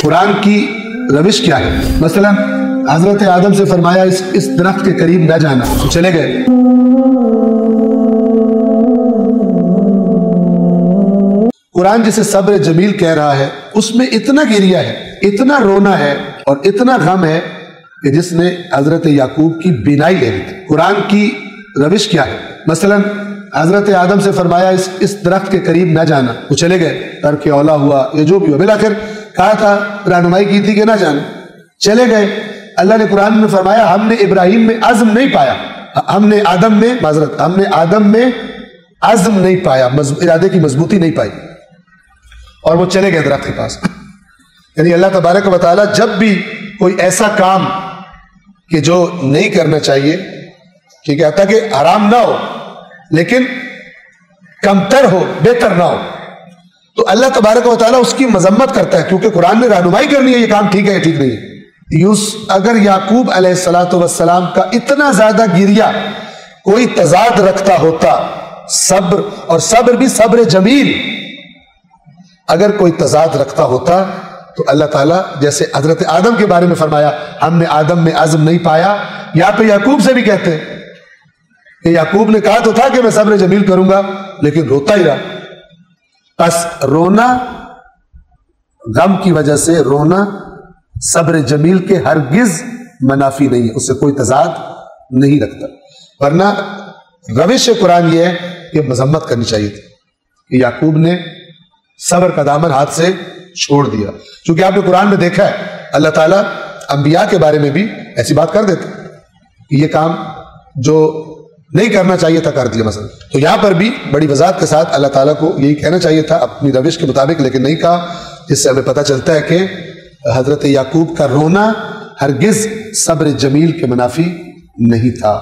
कुरान की रविश क्या है। मसलन हजरत आदम से फरमाया इस दरख्त के करीब न जाना, तो चले गए। कुरान जिसे सब्र जमील कह रहा है उसमें इतना गिरिया है, इतना रोना है और इतना गम है कि जिसने हजरत याकूब की बिनाई ले ली थी। कुरान की रविश क्या है। मसलन हजरत आदम से फरमाया इस दरख्त के करीब न जाना, वो चले गए, तर्क औला हुआ या जो भी हुआ, बिलाखिर कहा था, रहनुमाई की थी कि ना जाना, चले गए। अल्लाह ने कुरान में फरमाया हमने इब्राहिम में अज़्म नहीं पाया, हमने आदम में अज़्म नहीं पाया, इरादे की मजबूती नहीं पाई, और वो चले गए दरख्त के पास। यानी अल्लाह तबारक व तआला जब भी कोई ऐसा काम कि जो नहीं करना चाहिए, ठीक है, ताकि हराम ना हो लेकिन कमतर हो, बेहतर ना हो, तो अल्लाह तबारक व तआला उसकी मजम्मत करता है, क्योंकि कुरान ने रहनुमाई करनी है, ये काम ठीक है या ठीक नहीं है। अगर याकूब अलैहिस्सलातु वस्सलाम का इतना ज्यादा गिरिया कोई तजाद रखता होता सब्र, और सब्र भी सब्र जमील, अगर कोई तजाद रखता होता तो अल्लाह ताला जैसे हजरत आदम के बारे में फरमाया हमने आदम में अज़्म नहीं पाया, यहाँ पे याकूब से भी कहते हैं कि याकूब ने कहा तो था कि मैं सब्र जमील करूंगा, लेकिन रोता ही रहा। बस रोना, गम की वजह से रोना सब्र जमील के हरगिज मनाफी नहीं है, उससे कोई तजाद नहीं रखता। वरना रविश कुरान यह है कि मजम्मत करनी चाहिए थी कि याकूब ने सब्र का दामन हाथ से छोड़ दिया। क्योंकि आपने कुरान में देखा है अल्लाह ताला अंबिया के बारे में भी ऐसी बात कर देते कि ये काम जो नहीं करना चाहिए था कर दिया मसलन। तो यहां पर भी बड़ी वजाहत के साथ अल्लाह ताला को यही कहना चाहिए था अपनी रविश के मुताबिक, लेकिन नहीं कहा, जिससे हमें पता चलता है कि हजरत याकूब का रोना हरगिज सब्र जमील के मुनाफी नहीं था।